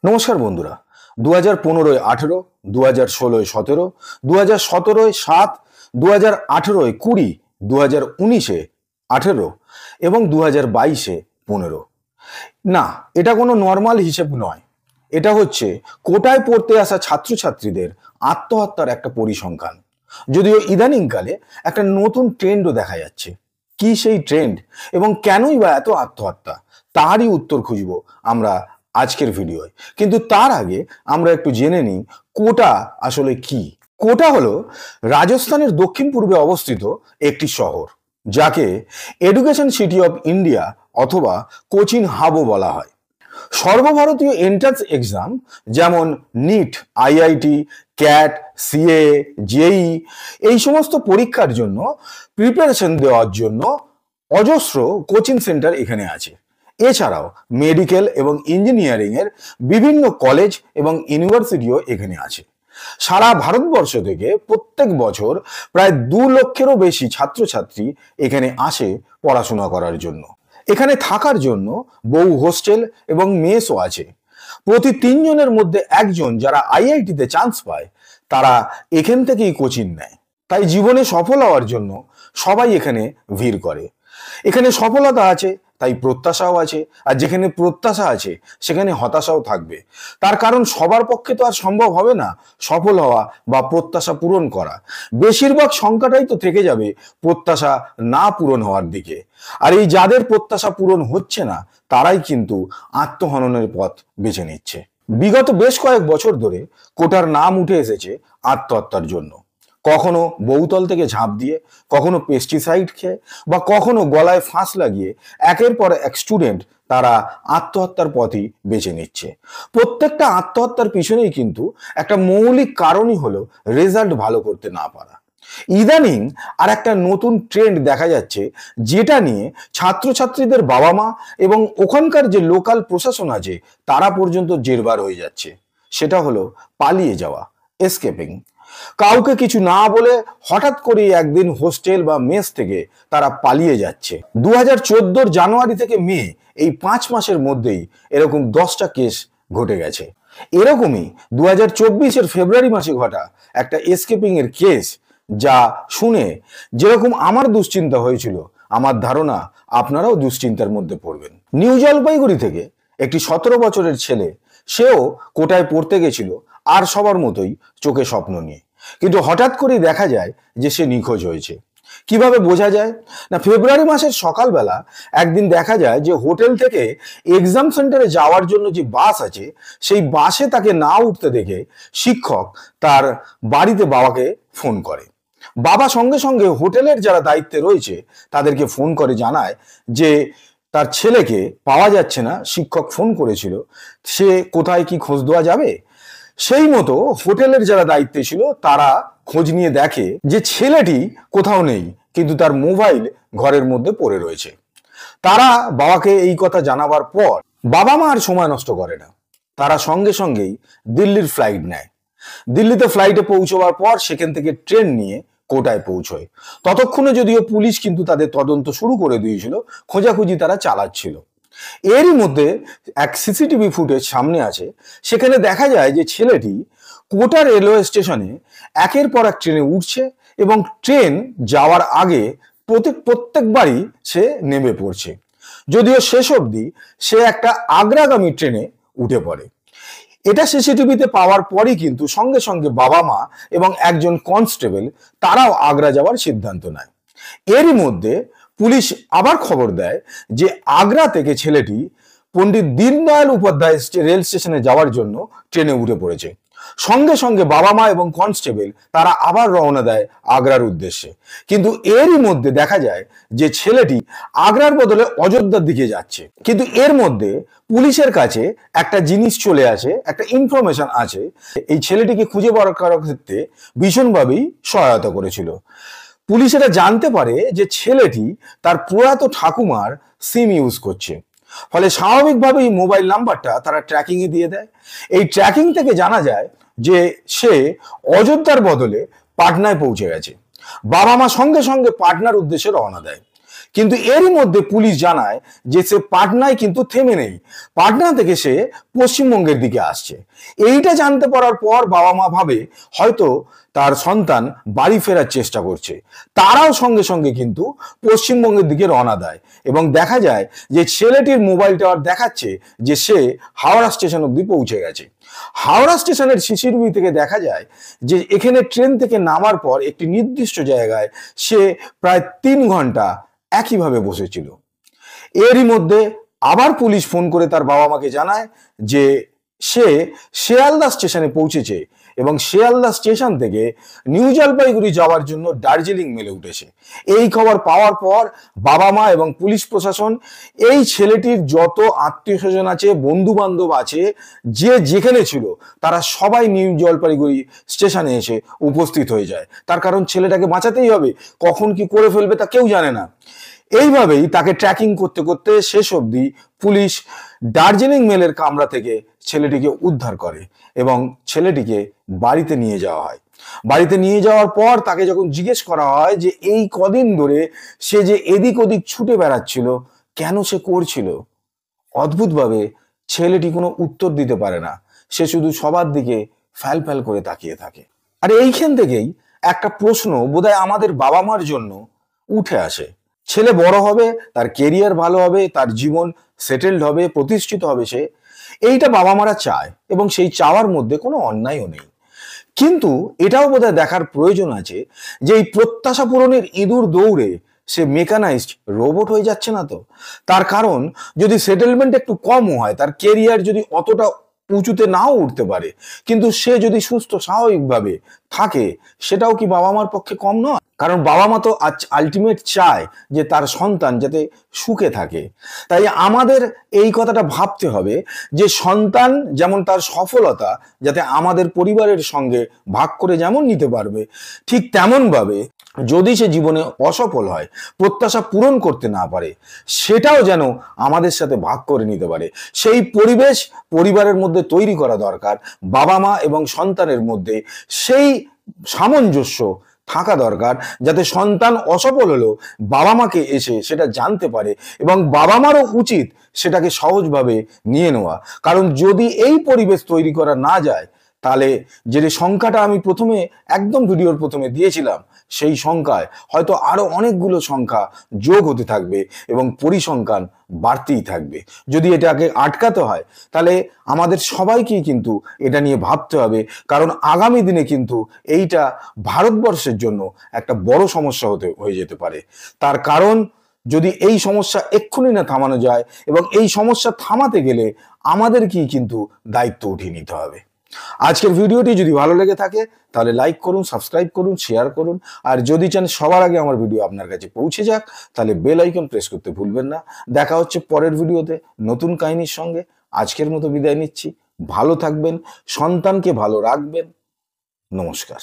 নমস্কার বন্ধুরা। 2015-য় 18, 2016-য় 17, 2017-য় 7, 2018-য় 20, 2019-এ 18 এবং 2022-এ 15। না, এটা কোনো নর্মাল হিসেব নয়। এটা হচ্ছে কোটায় পড়তে আসা ছাত্রছাত্রীদের আত্মহত্যার একটা পরিসংখ্যান। যদিও ইদানিংকালে একটা নতুন ট্রেন্ডও দেখা যাচ্ছে। কি সেই ট্রেন্ড এবং কেনই বা এত আত্মহত্যা, তারই উত্তর খুঁজব আমরা আজকের ভিডিওয়। কিন্তু তার আগে আমরা একটু জেনে নিই কোটা আসলে কি। কোটা হলো রাজস্থানের দক্ষিণ পূর্বে অবস্থিত একটি শহর, যাকে এডুকেশন সিটি অফ ইন্ডিয়া অথবা কোচিন হাবও বলা হয়। সর্বভারতীয় এন্ট্রান্স এক্সাম যেমন নিট, আইআইটি, ক্যাট, সিএ, জেই এই সমস্ত পরীক্ষার জন্য প্রিপারেশন দেওয়ার জন্য অজস্র কোচিং সেন্টার এখানে আছে। এছাড়াও মেডিকেল এবং ইঞ্জিনিয়ারিং এর বিভিন্ন কলেজ এবং ইউনিভার্সিটিও এখানে আছে। সারা ভারতবর্ষ থেকে প্রত্যেক বছর প্রায় 2 লক্ষেরও বেশি ছাত্রছাত্রী এখানে আসে পড়াশোনা করার জন্য। এখানে থাকার জন্য বহু হোস্টেল এবং মেসও আছে। প্রতি 3 জনের মধ্যে একজন যারা আইআইটিতে চান্স পায়, তারা এখান থেকেই কোচিং নেয়। তাই জীবনে সফল হওয়ার জন্য সবাই এখানে ভিড় করে। এখানে সফলতা আছে, তাই প্রত্যাশাও আছে। আর যেখানে প্রত্যাশা আছে সেখানে হতাশাও থাকবে। তার কারণ সবার পক্ষে তো আর সম্ভব হবে না সফল হওয়া বা প্রত্যাশা পূরণ করা। বেশিরভাগ সংখ্যাটাই তো থেকে যাবে প্রত্যাশা না পূরণ হওয়ার দিকে। আর এই যাদের প্রত্যাশা পূরণ হচ্ছে না, তারাই কিন্তু আত্মহননের পথ বেছে নিচ্ছে। বিগত বেশ কয়েক বছর ধরে কোটার নাম উঠে এসেছে আত্মহত্যার জন্য। কখনো বহুতল থেকে ঝাঁপ দিয়ে, কখনো পেস্টিসাইড খেয়ে বা কখনো গলায় ফাঁস লাগিয়ে একের পর এক স্টুডেন্ট তারা আত্মহত্যার পথই বেছে নিচ্ছে। প্রত্যেকটা আত্মহত্যার পিছনেই কিন্তু একটা মৌলিক কারণই হলো রেজাল্ট ভালো করতে না পারা। ইদানিং আর একটা নতুন ট্রেন্ড দেখা যাচ্ছে, যেটা নিয়ে ছাত্রছাত্রীদের বাবা মা এবং ওখানকার যে লোকাল প্রশাসন আছে তারা পর্যন্ত জেরবার হয়ে যাচ্ছে। সেটা হলো পালিয়ে যাওয়া, এসকেপিং। কাউকে কিছু না বলে হঠাৎ করে একদিন হোস্টেল বা মেস থেকে তারা পালিয়ে যাচ্ছে। 2014 জানুয়ারি থেকে মে, এই 5 মাসের মধ্যেই এরকম 10টা কেস ঘটে গেছে। এরকমই 2024-এর ফেব্রুয়ারি মাসে ঘটা একটা এসকেপিং এর কেস, যা শুনে যেরকম আমার দুশ্চিন্তা হয়েছিল, আমার ধারণা আপনারাও দুশ্চিন্তার মধ্যে পড়বেন। নিউ জলপাইগুড়ি থেকে একটি 17 বছরের ছেলে, সেও কোটায় পড়তে গেছিল আর সবার মতোই চোখে স্বপ্ন নিয়ে। কিন্তু হঠাৎ করেই দেখা যায় যে সে নিখোঁজ হয়েছে। কিভাবে বোঝা যায় না, ফেব্রুয়ারি মাসের সকালবেলা একদিন দেখা যায় যে হোটেল থেকে এক্সাম সেন্টারে যাওয়ার জন্য যে বাস আছে, সেই বাসে তাকে না উঠতে দেখে শিক্ষক তার বাড়িতে বাবাকে ফোন করে। বাবা সঙ্গে সঙ্গে হোটেলের যারা দায়িত্বে রয়েছে তাদেরকে ফোন করে জানায় যে তার ছেলেকে পাওয়া যাচ্ছে না, শিক্ষক ফোন করেছিল, সে কোথায় কি খোঁজ দেওয়া যাবে। সেই মতো হোটেলের যারা দায়িত্বে ছিল তারা খোঁজ নিয়ে দেখে যে ছেলেটি কোথাও নেই, কিন্তু তার মোবাইল ঘরের মধ্যে পড়ে রয়েছে। তারা বাবাকে এই কথা জানাবার পর বাবা মা আর সময় নষ্ট করে না, তারা সঙ্গে সঙ্গেই দিল্লির ফ্লাইট নেয়। দিল্লিতে ফ্লাইটে পৌঁছবার পর সেখান থেকে ট্রেন নিয়ে কোটায় পৌঁছয়। ততক্ষণে যদিও পুলিশ কিন্তু তাদের তদন্ত শুরু করে দিয়েছিল, খোঁজাখুঁজি তারা চালাচ্ছিল। এরই মধ্যে এক সিসিটিভি ফুটেজ সামনে আছে, সেখানে দেখা যায় যে ছেলেটি কোটা রেলওয়ে স্টেশনে একের পর এক ট্রেনে উঠছে এবং ট্রেন যাওয়ার আগে প্রত্যেকবারই সে নেমে পড়ছে। যদিও শেষ অবধি সে একটা আগ্রাগামী ট্রেনে উঠে পড়ে। এটা সিসিটিভিতে পাওয়ার পরই কিন্তু সঙ্গে সঙ্গে বাবা মা এবং একজন কনস্টেবল তারাও আগ্রা যাওয়ার সিদ্ধান্ত নেয়। এরই মধ্যে পুলিশ আবার খবর দেয় যে আগ্রা থেকে ছেলেটি পণ্ডিত দীনদয়াল উপাধ্যায় রেল স্টেশনে যাওয়ার জন্য ট্রেনে উঠে পড়েছে। সঙ্গে সঙ্গে বাবা মা এবং কনস্টেবল তারা আবার রওনা দেয় আগ্রার উদ্দেশ্যে। কিন্তু এরই মধ্যে দেখা যায় যে ছেলেটি আগ্রার বদলে অযোধ্যার দিকে যাচ্ছে। কিন্তু এর মধ্যে পুলিশের কাছে একটা জিনিস চলে আসে, একটা ইনফরমেশন আছে, এই ছেলেটিকে খুঁজে বার করার ক্ষেত্রে ভীষণভাবেই সহায়তা করেছিল। পুলিশেরা জানতে পারে যে ছেলেটি তার প্রয়াত ঠাকুমার সিম ইউজ করছে, ফলে স্বাভাবিকভাবেই মোবাইল নাম্বারটা তারা ট্র্যাকিং এ দিয়ে দেয়। এই ট্র্যাকিং থেকে জানা যায় যে সে অযোধ্যার বদলে পাটনায় পৌঁছে গেছে। বাবা মা সঙ্গে সঙ্গে পাটনার উদ্দেশ্যে রওনা দেয়। কিন্তু এরই মধ্যে পুলিশ জানায় যে সে পাটনায় কিন্তু থেমে নেই, পাটনা থেকে সে পশ্চিমবঙ্গের দিকে আসছে। এইটা জানতে পারার পর বাবা মা ভাবে হয়তো তার সন্তান বাড়ি ফেরার চেষ্টা করছে। তারাও সঙ্গে সঙ্গে কিন্তু পশ্চিমবঙ্গের দিকে রওনা দেয় এবং দেখা যায় যে ছেলেটির মোবাইল টাওয়ার দেখাচ্ছে যে সে হাওড়া স্টেশন অব্দি পৌঁছে গেছে। হাওড়া স্টেশনের সিসিটিভি থেকে দেখা যায় যে এখানে ট্রেন থেকে নামার পর একটি নির্দিষ্ট জায়গায় সে প্রায় 3 ঘন্টা একইভাবে বসেছিল। এরই মধ্যে আবার পুলিশ ফোন করে তার বাবা মাকে জানায় যে সে শিয়ালদা স্টেশনে পৌঁছেছে এবং শিয়ালদা স্টেশন থেকে নিউ জলপাইগুড়ি যাওয়ার জন্য দার্জিলিং মেলে উঠেছে। এই খবর পাওয়ার পর বাবা মা এবং পুলিশ প্রশাসন, এই ছেলেটির যত আত্মীয় স্বজন আছে, বন্ধু বান্ধব আছে, যে যেখানে ছিল তারা সবাই নিউ জলপাইগুড়ি স্টেশনে এসে উপস্থিত হয়ে যায়। তার কারণ ছেলেটাকে বাঁচাতেই হবে, কখন কি করে ফেলবে তা কেউ জানে না। এইভাবেই তাকে ট্র্যাকিং করতে করতে শেষ অবধি পুলিশ দার্জিলিং মেলের কামরা থেকে ছেলেটিকে উদ্ধার করে এবং ছেলেটিকে বাড়িতে নিয়ে যাওয়া হয়। বাড়িতে নিয়ে যাওয়ার পর তাকে যখন জিজ্ঞেস করা হয় যে এই কদিন ধরে সে যে এদিক ওদিক ছুটে বেড়াচ্ছিল কেন সে করছিল, অদ্ভুতভাবে ছেলেটি কোনো উত্তর দিতে পারে না। সে শুধু সবার দিকে ফ্যাল ফ্যাল করে তাকিয়ে থাকে। আর এইখান থেকেই একটা প্রশ্ন বোধহয় আমাদের বাবা মার জন্য উঠে আসে। ছেলে বড় হবে, তার কেরিয়ার ভালো হবে, তার জীবন সেটেলড হবে, প্রতিষ্ঠিত হবে সে, এইটা বাবা মারা চায় এবং সেই চাওয়ার মধ্যে কোনো অন্যায়ও নেই। কিন্তু এটাও বোধহয় দেখার প্রয়োজন আছে যে এই প্রত্যাশা পূরণের ইঁদুর দৌড়ে সে মেকানাইজড রোবট হয়ে যাচ্ছে না তো। তার কারণ যদি সেটেলমেন্ট একটু কম হয়, তার কেরিয়ার যদি অতটা উঁচুতে নাও উঠতে পারে, কিন্তু সে যদি সুস্থ স্বাভাবিকভাবে থাকে, সেটাও কি বাবা মার পক্ষে কম নয়? কারণ বাবা মা তো আলটিমেট চায় যে তার সন্তান যাতে সুখে থাকে। তাই আমাদের এই কথাটা ভাবতে হবে যে সন্তান যেমন তার সফলতা যাতে আমাদের পরিবারের সঙ্গে ভাগ করে যেমন নিতে পারবে, ঠিক তেমনভাবে যদি সে জীবনে অসফল হয়, প্রত্যাশা পূরণ করতে না পারে, সেটাও যেন আমাদের সাথে ভাগ করে নিতে পারে। সেই পরিবেশ পরিবারের মধ্যে তৈরি করা দরকার। বাবা মা এবং সন্তানের মধ্যে সেই সামঞ্জস্য থাকা দরকার যাতে সন্তান অসফল হলেও বাবা মাকে এসে সেটা জানতে পারে এবং বাবা মারও উচিত সেটাকে সহজভাবে নিয়ে নেওয়া। কারণ যদি এই পরিবেশ তৈরি করা না যায়, তাহলে যে সংখ্যাটা আমি প্রথমে একদম ভিডিওর প্রথমে দিয়েছিলাম, সেই সংখ্যায় হয়তো আরো অনেকগুলো সংখ্যা যোগ হতে থাকবে এবং পরিসংখ্যান বাড়তেই থাকবে। যদি এটাকে আটকাতে হয় তাহলে আমাদের সবাইকেই কিন্তু এটা নিয়ে ভাবতে হবে, কারণ আগামী দিনে কিন্তু এইটা ভারতবর্ষের জন্য একটা বড় সমস্যা হয়ে যেতে পারে। তার কারণ যদি এই সমস্যা এক্ষুনি না থামানো যায় এবং এই সমস্যা থামাতে গেলে আমাদেরকেই কিন্তু দায়িত্ব উঠিয়ে নিতে হবে। আজকের ভিডিওটি যদি ভালো লেগে থাকে তাহলে লাইক করুন, সাবস্ক্রাইব করুন, শেয়ার করুন। আর যদি চান সবার আগে আমার ভিডিও আপনার কাছে পৌঁছে যাক, তাহলে বেল আইকন প্রেস করতে ভুলবেন না। দেখা হচ্ছে পরের ভিডিওতে নতুন কাহিনীর সঙ্গে। আজকের মতো বিদায় নিচ্ছি। ভালো থাকবেন, সন্তানকে ভালো রাখবেন। নমস্কার।